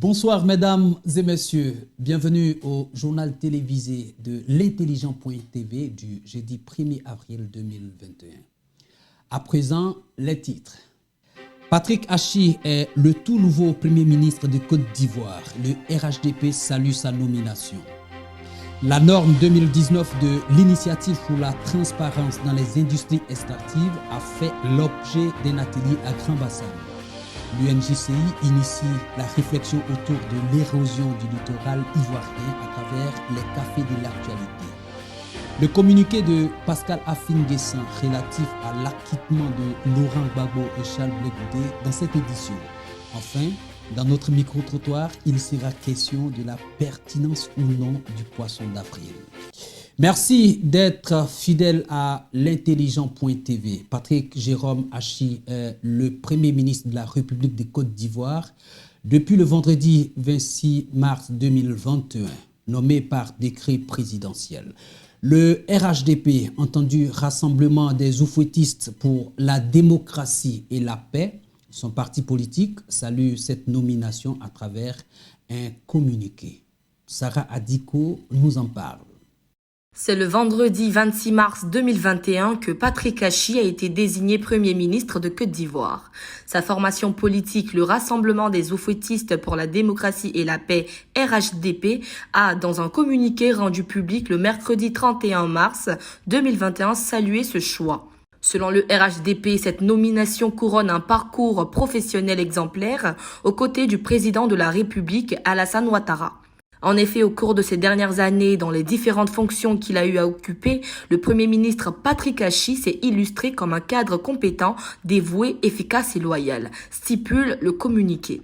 Bonsoir mesdames et messieurs, bienvenue au journal télévisé de l'intelligent.tv du jeudi 1er avril 2021. À présent, les titres. Patrick Hachi est le tout nouveau Premier ministre de Côte d'Ivoire. Le RHDP salue sa nomination. La norme 2019 de l'initiative pour la transparence dans les industries extractives a fait l'objet d'un atelier à Grand Bassam. L'UNJCI initie la réflexion autour de l'érosion du littoral ivoirien à travers les cafés de l'actualité. Le communiqué de Pascal Afin-Guessan relatif à l'acquittement de Laurent Gbagbo et Charles Blé Goudé dans cette édition. Enfin, dans notre micro-trottoir, il sera question de la pertinence ou non du poisson d'avril. Merci d'être fidèle à l'intelligent.tv. Patrick Jérôme Hachi est le Premier ministre de la République de Côte d'Ivoire depuis le vendredi 26 mars 2021, nommé par décret présidentiel. Le RHDP, entendu Rassemblement des oufouettistes pour la démocratie et la paix, son parti politique, salue cette nomination à travers un communiqué. Sarah Adiko nous en parle. C'est le vendredi 26 mars 2021 que Patrick Hachi a été désigné Premier ministre de Côte d'Ivoire. Sa formation politique, le Rassemblement des oufouettistes pour la démocratie et la paix, RHDP, a, dans un communiqué rendu public le mercredi 31 mars 2021, salué ce choix. Selon le RHDP, cette nomination couronne un parcours professionnel exemplaire aux côtés du président de la République, Alassane Ouattara. En effet, au cours de ces dernières années, dans les différentes fonctions qu'il a eu à occuper, le Premier ministre Patrick Hachi s'est illustré comme un cadre compétent, dévoué, efficace et loyal, stipule le communiqué.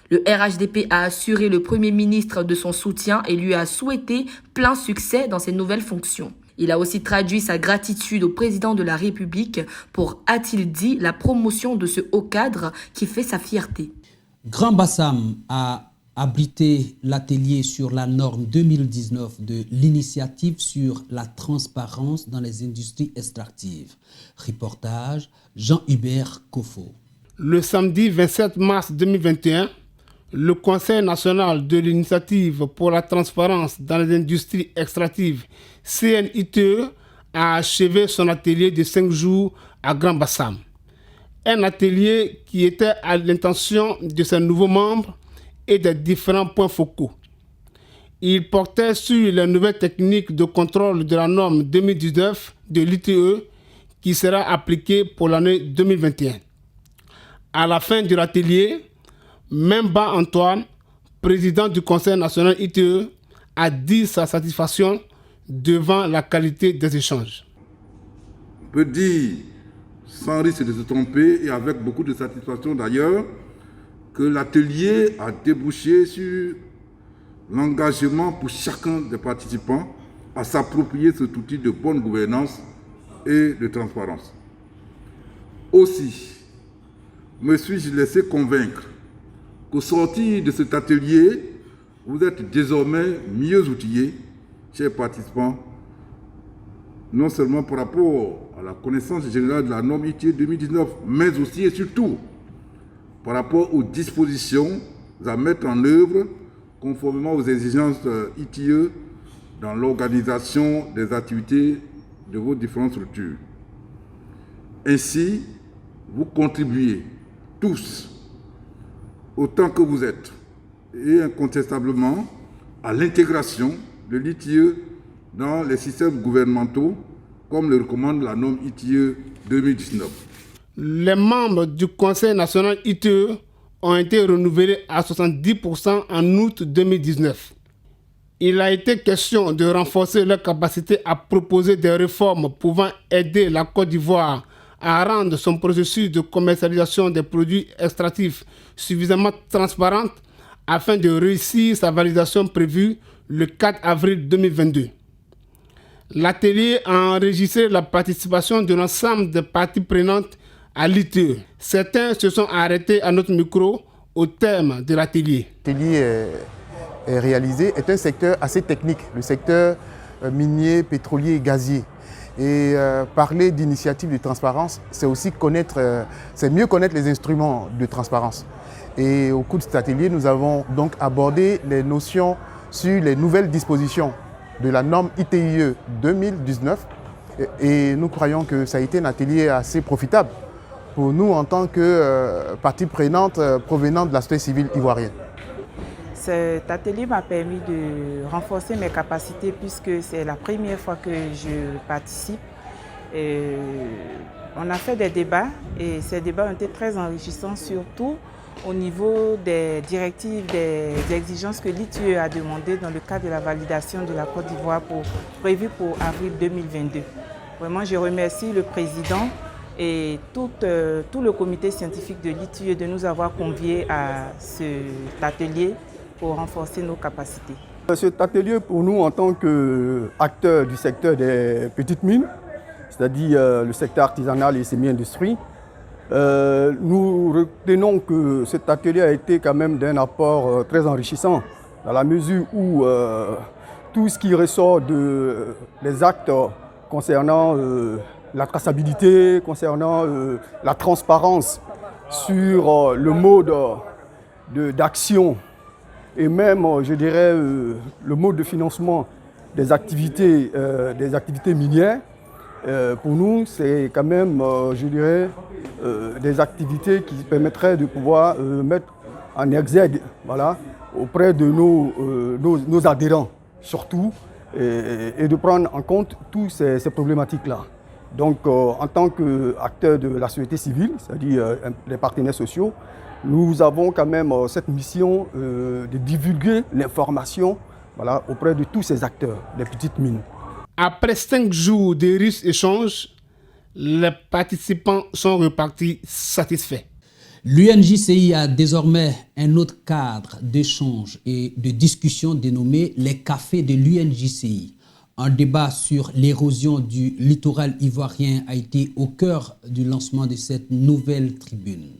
Le RHDP a assuré le Premier ministre de son soutien et lui a souhaité plein succès dans ses nouvelles fonctions. Il a aussi traduit sa gratitude au président de la République pour, a-t-il dit, la promotion de ce haut cadre qui fait sa fierté. Grand Bassam a abrité l'atelier sur la norme 2019 de l'initiative sur la transparence dans les industries extractives. Reportage Jean-Hubert Kofo. Le samedi 27 mars 2021, le Conseil national de l'initiative pour la transparence dans les industries extractives, CNITE, a achevé son atelier de 5 jours à Grand Bassam. Un atelier qui était à l'intention de ses nouveaux membres et des différents points focaux. Il portait sur les nouvelles techniques de contrôle de la norme 2019 de l'ITE qui sera appliquée pour l'année 2021. À la fin de l'atelier, Memba Antoine, président du Conseil national ITE, a dit sa satisfaction devant la qualité des échanges. On peut dire, sans risque de se tromper et avec beaucoup de satisfaction d'ailleurs, que l'atelier a débouché sur l'engagement pour chacun des participants à s'approprier cet outil de bonne gouvernance et de transparence. Aussi, me suis-je laissé convaincre qu'au sortir de cet atelier, vous êtes désormais mieux outillés, chers participants, non seulement par rapport à la connaissance générale de la norme ITE 2019, mais aussi et surtout par rapport aux dispositions à mettre en œuvre conformément aux exigences ITE dans l'organisation des activités de vos différentes structures. Ainsi, vous contribuez tous, autant que vous êtes, et incontestablement, à l'intégration de l'ITE dans les systèmes gouvernementaux, comme le recommande la norme ITE 2019. Les membres du Conseil national ITE ont été renouvelés à 70% en août 2019. Il a été question de renforcer leur capacité à proposer des réformes pouvant aider la Côte d'Ivoire à rendre son processus de commercialisation des produits extractifs suffisamment transparent afin de réussir sa validation prévue le 4 avril 2022. L'atelier a enregistré la participation de l'ensemble des parties prenantes à l'ITE. Certains se sont arrêtés à notre micro au terme de l'atelier. L'atelier réalisé est un secteur assez technique, le secteur minier, pétrolier et gazier. Et parler d'initiative de transparence, c'est aussi connaître, c'est mieux connaître les instruments de transparence. Et au cours de cet atelier, nous avons donc abordé les notions sur les nouvelles dispositions de la norme ITIE 2019. Et nous croyons que ça a été un atelier assez profitable pour nous en tant que partie prenante provenant de la société civile ivoirienne. Cet atelier m'a permis de renforcer mes capacités puisque c'est la première fois que je participe. On a fait des débats et ces débats ont été très enrichissants, surtout au niveau des directives, des exigences que l'ITIE a demandées dans le cadre de la validation de la Côte d'Ivoire prévue pour avril 2022. Vraiment, je remercie le président et tout le comité scientifique de l'ITIE de nous avoir conviés à cet atelier pour renforcer nos capacités. Cet atelier, pour nous, en tant qu'acteurs du secteur des petites mines, c'est-à-dire le secteur artisanal et semi-industrie, nous retenons que cet atelier a été quand même d'un apport très enrichissant, dans la mesure où tout ce qui ressort des actes concernant la traçabilité, concernant la transparence sur le mode d'action et même, je dirais, le mode de financement des activités minières, pour nous, c'est quand même, je dirais, des activités qui permettraient de pouvoir mettre en exergue, voilà, auprès de nos adhérents, surtout, et de prendre en compte toutes ces problématiques-là. Donc, en tant qu'acteurs de la société civile, c'est-à-dire les partenaires sociaux, nous avons quand même cette mission de divulguer l'information, voilà, auprès de tous ces acteurs des petites mines. Après 5 jours de riches échanges, les participants sont repartis satisfaits. L'UNJCI a désormais un autre cadre d'échange et de discussion dénommé les cafés de l'UNJCI. Un débat sur l'érosion du littoral ivoirien a été au cœur du lancement de cette nouvelle tribune.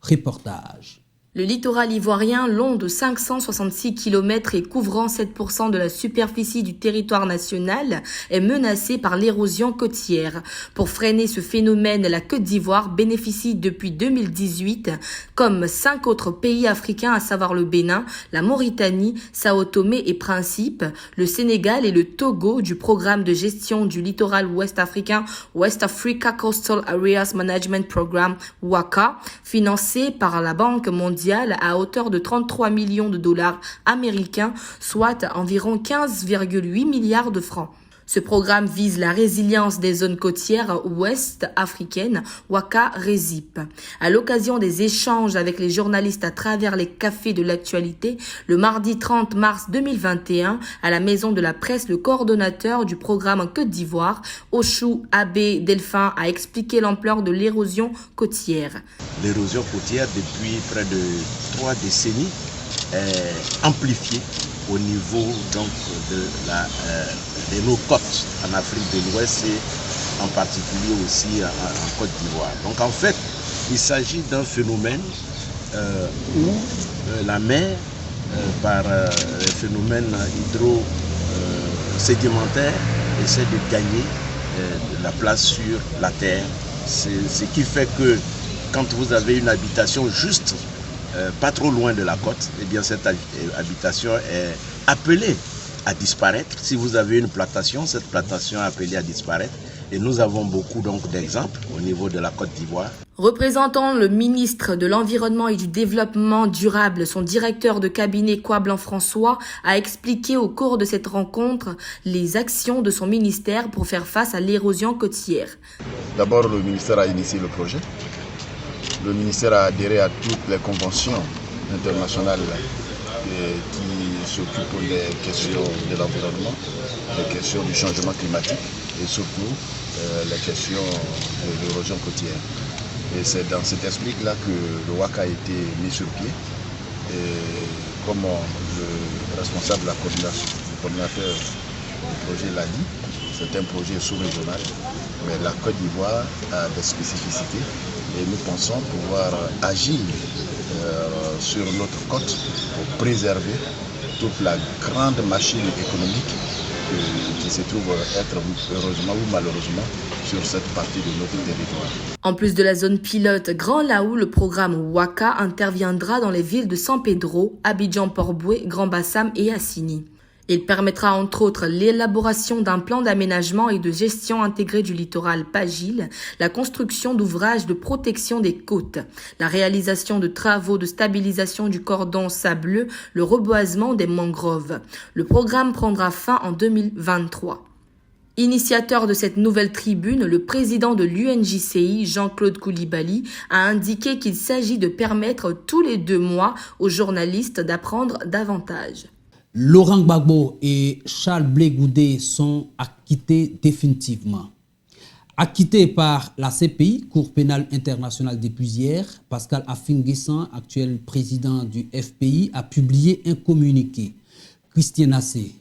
Reportage. Le littoral ivoirien, long de 566 km et couvrant 7% de la superficie du territoire national, est menacé par l'érosion côtière. Pour freiner ce phénomène, la Côte d'Ivoire bénéficie depuis 2018, comme 5 autres pays africains, à savoir le Bénin, la Mauritanie, Sao Tomé et Principe, le Sénégal et le Togo, du programme de gestion du littoral ouest africain West Africa Coastal Areas Management Program, WACA, financé par la Banque mondiale à hauteur de 33 millions de dollars américains, soit environ 15,8 milliards de francs. Ce programme vise la résilience des zones côtières ouest africaines, WACA RESIP. À l'occasion des échanges avec les journalistes à travers les cafés de l'actualité, le mardi 30 mars 2021, à la Maison de la Presse, le coordonnateur du programme en Côte d'Ivoire, Ochou Abbé Delphin, a expliqué l'ampleur de l'érosion côtière. L'érosion côtière, depuis près de 3 décennies, est amplifiée au niveau donc de nos côtes en Afrique de l'Ouest et en particulier aussi en Côte d'Ivoire. Donc en fait, il s'agit d'un phénomène où la mer, par phénomène hydro-sédimentaire, essaie de gagner de la place sur la terre. Ce qui fait que quand vous avez une habitation juste pas trop loin de la côte, eh bien cette habitation est appelée à disparaître. Si vous avez une plantation, cette plantation est appelée à disparaître. Et nous avons beaucoup donc d'exemples au niveau de la Côte d'Ivoire. Représentant le ministre de l'Environnement et du Développement durable, son directeur de cabinet Kwa Blanc-François a expliqué au cours de cette rencontre les actions de son ministère pour faire face à l'érosion côtière. D'abord, le ministère a initié le projet. Le ministère a adhéré à toutes les conventions internationales qui s'occupent des questions de l'environnement, des questions du changement climatique et surtout les questions de l'érosion côtière. Et c'est dans cet esprit-là que le WACA a été mis sur pied. Et comme le responsable de la coordination, le coordinateur du projet l'a dit, c'est un projet sous-régional, mais la Côte d'Ivoire a des spécificités et nous pensons pouvoir agir sur notre côte pour préserver toute la grande machine économique qui se trouve être heureusement ou malheureusement sur cette partie de notre territoire. En plus de la zone pilote Grand Laou, le programme Waka interviendra dans les villes de San Pedro, Abidjan-Port-Boué, Grand-Bassam et Assini. Il permettra entre autres l'élaboration d'un plan d'aménagement et de gestion intégré du littoral Pagil, la construction d'ouvrages de protection des côtes, la réalisation de travaux de stabilisation du cordon sableux, le reboisement des mangroves. Le programme prendra fin en 2023. Initiateur de cette nouvelle tribune, le président de l'UNJCI, Jean-Claude Koulibaly, a indiqué qu'il s'agit de permettre tous les 2 mois aux journalistes d'apprendre davantage. Laurent Gbagbo et Charles Blé Goudé sont acquittés définitivement. Acquittés par la CPI, Cour pénale internationale depuis hier, Pascal Afin-Guessan, actuel président du FPI, a publié un communiqué. Christian Assé.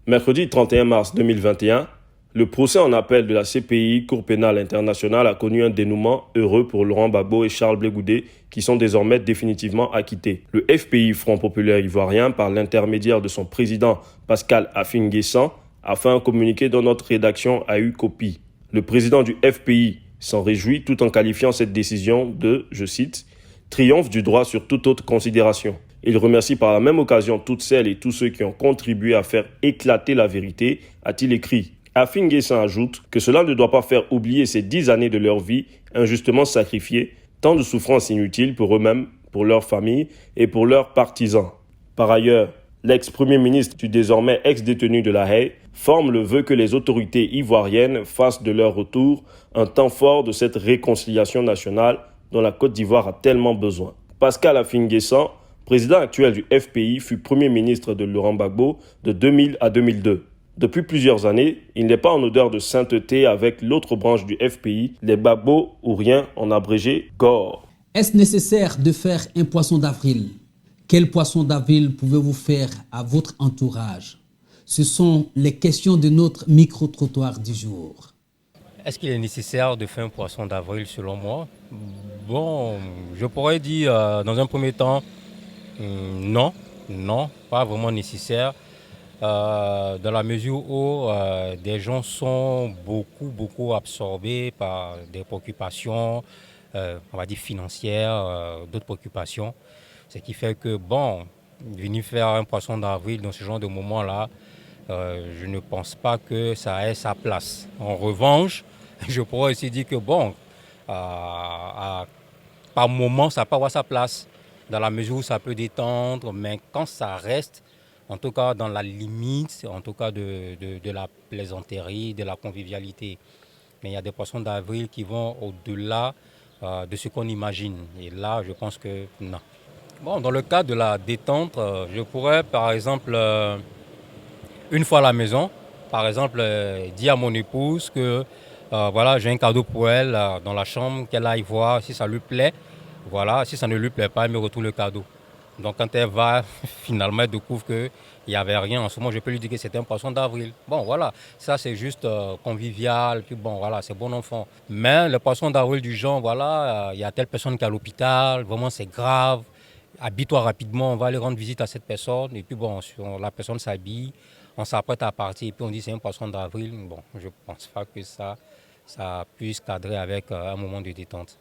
Mercredi 31 mars 2021, le procès en appel de la CPI, Cour pénale internationale, a connu un dénouement heureux pour Laurent Gbagbo et Charles Blé Goudé, qui sont désormais définitivement acquittés. Le FPI, Front populaire ivoirien, par l'intermédiaire de son président Pascal Afin-Guessan, a fait un communiqué dont notre rédaction a eu copie. Le président du FPI s'en réjouit tout en qualifiant cette décision de, je cite, « triomphe du droit sur toute autre considération ». Il remercie par la même occasion toutes celles et tous ceux qui ont contribué à faire éclater la vérité, a-t-il écrit. Afin-Guessan ajoute que cela ne doit pas faire oublier ces 10 années de leur vie injustement sacrifiées, tant de souffrances inutiles pour eux-mêmes, pour leurs familles et pour leurs partisans. Par ailleurs, l'ex-premier ministre du désormais ex-détenu de La Haye forme le vœu que les autorités ivoiriennes fassent de leur retour un temps fort de cette réconciliation nationale dont la Côte d'Ivoire a tellement besoin. Pascal Afin-Guessan, président actuel du FPI, fut premier ministre de Laurent Gbagbo de 2000 à 2002. Depuis plusieurs années, il n'est pas en odeur de sainteté avec l'autre branche du FPI, les Gbagbo ou rien en abrégé, GOR. Est-ce nécessaire de faire un poisson d'avril? Quel poisson d'avril pouvez-vous faire à votre entourage? Ce sont les questions de notre micro-trottoir du jour. Est-ce qu'il est nécessaire de faire un poisson d'avril selon moi? Bon, je pourrais dire dans un premier temps, non, pas vraiment nécessaire. Dans la mesure où des gens sont beaucoup absorbés par des préoccupations, on va dire financières, d'autres préoccupations. Ce qui fait que, bon, venir faire un poisson d'avril dans ce genre de moment-là, je ne pense pas que ça ait sa place. En revanche, je pourrais aussi dire que, bon, par moment, ça peut avoir sa place, dans la mesure où ça peut détendre, mais quand ça reste, en tout cas dans la limite, en tout cas de la plaisanterie, de la convivialité. Mais il y a des poissons d'avril qui vont au-delà de ce qu'on imagine. Et là, je pense que non. Bon, dans le cas de la détente, je pourrais par exemple, une fois à la maison, par exemple, dire à mon épouse que voilà, j'ai un cadeau pour elle dans la chambre, qu'elle aille voir si ça lui plaît. Voilà, si ça ne lui plaît pas, elle me retourne le cadeau. Donc quand elle va, finalement, elle découvre qu'il n'y avait rien. En ce moment, je peux lui dire que c'était un poisson d'avril. Bon, voilà, ça c'est juste convivial, puis bon, voilà, c'est bon enfant. Mais le poisson d'avril du genre, voilà, il y a telle personne qui est à l'hôpital, vraiment c'est grave. Habille-toi rapidement, on va aller rendre visite à cette personne. Et puis bon, la personne s'habille, on s'apprête à partir, et puis on dit c'est un poisson d'avril. Bon, je ne pense pas que ça puisse cadrer avec un moment de détente.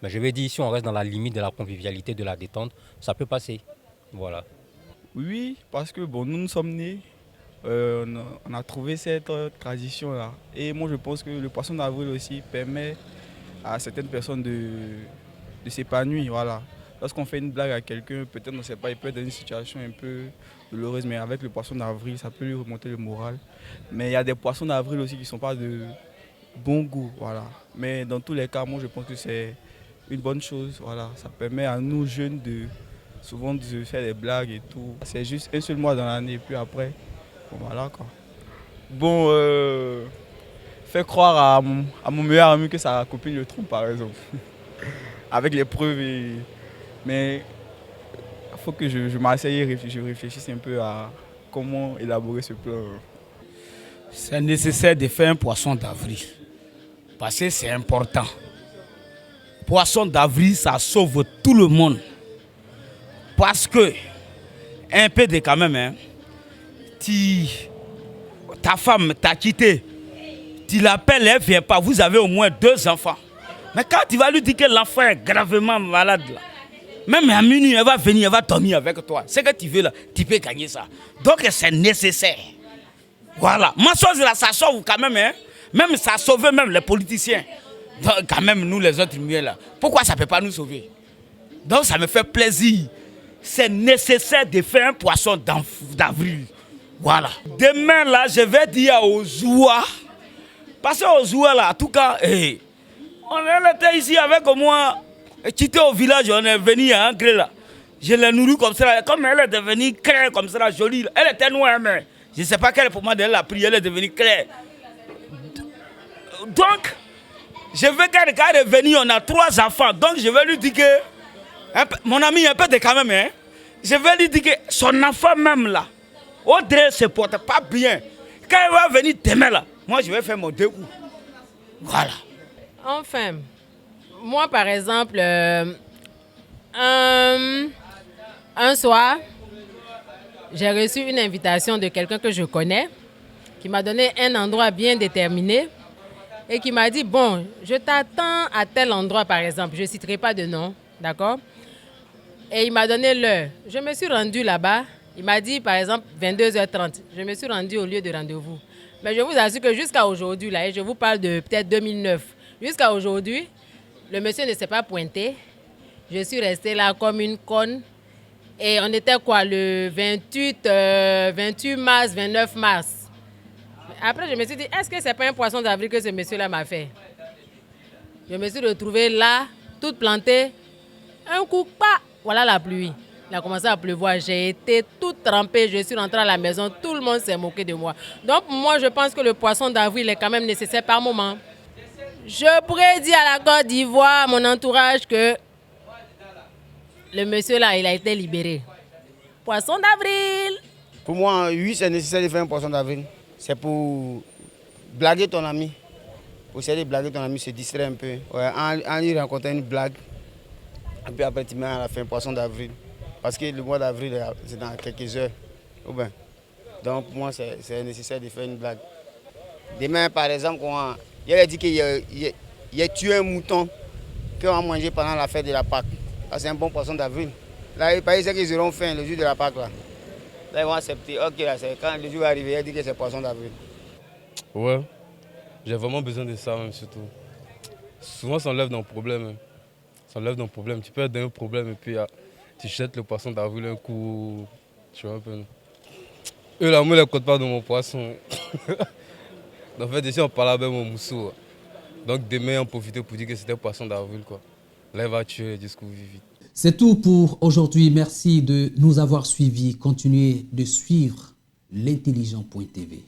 Mais je vais dire, si on reste dans la limite de la convivialité, de la détente, ça peut passer. Voilà. Oui, parce que bon, nous sommes nés, on a trouvé cette tradition-là. Et moi, je pense que le poisson d'avril aussi permet à certaines personnes de s'épanouir. Voilà. Lorsqu'on fait une blague à quelqu'un, peut-être, on ne sait pas, il peut être dans une situation un peu douloureuse, mais avec le poisson d'avril, ça peut lui remonter le moral. Mais il y a des poissons d'avril aussi qui ne sont pas de bon goût. Voilà. Mais dans tous les cas, moi, je pense que c'est une bonne chose, voilà. Ça permet à nous jeunes souvent de faire des blagues et tout. C'est juste un seul mois dans l'année, puis après, bon, voilà quoi. Bon, faire croire à mon meilleur ami que sa copine le trompe par exemple, avec les preuves. Mais il faut que je m'asseye et je réfléchisse un peu à comment élaborer ce plan. C'est nécessaire de faire un poisson d'avril, parce que c'est important. Poisson d'avril, ça sauve tout le monde. Parce que, un peu de quand même, ta femme t'a quitté, tu l'appelles, elle ne vient pas, vous avez au moins 2 enfants. Mais quand tu vas lui dire que l'enfant est gravement malade, là, même à minuit, elle va venir, elle va dormir avec toi. Ce que tu veux là, tu peux gagner ça. Donc c'est nécessaire. Voilà. Mensonge là, ça sauve quand même, hein. Même ça sauve même les politiciens. Donc, quand même, nous les autres mieux là. Pourquoi ça ne peut pas nous sauver? Donc ça me fait plaisir. C'est nécessaire de faire un poisson d'avril. Voilà. Demain là, je vais dire aux Zoua. Parce qu'aux Zoua là, en tout cas, on était ici avec moi. Quitté au village, on est venu à Ancré là. Je l'ai nourri comme ça. Comme elle est devenue claire comme ça, jolie. Elle était noire, mais je ne sais pas quelle pour moi elle a pris. Elle est devenue claire. Donc, je veux qu'elle est venue, on a 3 enfants. Donc, je vais lui dire que, mon ami, un peu de quand même, hein. Je vais lui dire que son enfant même là, Audrey ne se porte pas bien. Quand elle va venir demain là, moi je vais faire mon 2 coups. Voilà. Enfin, moi par exemple, un soir, j'ai reçu une invitation de quelqu'un que je connais, qui m'a donné un endroit bien déterminé et qui m'a dit, bon, je t'attends à tel endroit par exemple, je ne citerai pas de nom, d'accord? Et il m'a donné l'heure. Je me suis rendue là-bas. Il m'a dit, par exemple, 22h30. Je me suis rendue au lieu de rendez-vous. Mais je vous assure que jusqu'à aujourd'hui, là, et je vous parle de peut-être 2009, jusqu'à aujourd'hui, le monsieur ne s'est pas pointé. Je suis restée là comme une conne. Et on était quoi, le 28 mars, 29 mars. Après, je me suis dit, est-ce que ce n'est pas un poisson d'avril que ce monsieur-là m'a fait? Je me suis retrouvée là, toute plantée. Un coup, pas. Voilà la pluie. Il a commencé à pleuvoir. J'ai été toute trempée. Je suis rentrée à la maison. Tout le monde s'est moqué de moi. Donc, moi, je pense que le poisson d'avril est quand même nécessaire par moment. Je pourrais dire à la Côte d'Ivoire, à mon entourage, que le monsieur là, il a été libéré. Poisson d'avril. Pour moi, oui, c'est nécessaire de faire un poisson d'avril. C'est pour blaguer ton ami. Pour essayer de blaguer ton ami, se distraire un peu. Ouais, en lui racontant une blague. Et puis après, tu mets à la fin poisson d'avril. Parce que le mois d'avril, c'est dans quelques heures. Donc, pour moi, c'est nécessaire de faire une blague. Demain, par exemple, il a dit qu'il a tué un mouton qu'on va manger pendant la fête de la Pâque. C'est un bon poisson d'avril. Là, il paraît qu'ils auront faim le jour de la Pâque. Là ils vont accepter. Ok, là, quand le jour va arriver, il dit que c'est poisson d'avril. Ouais, j'ai vraiment besoin de ça, même surtout. Souvent, ça enlève nos problèmes. Ça enlève nos problèmes. Tu peux être dans un problème et puis tu jettes le poisson d'avril un coup. Tu vois un peu. Eux, là, moi, ils ne comptent pas dans mon poisson. En fait, ici, on parle avec mon mousseau. Donc, demain, on profite pour dire que c'était un poisson d'avril. Là, il va tuer jusqu'au vite. C'est tout pour aujourd'hui. Merci de nous avoir suivis. Continuez de suivre l'intelligent.tv.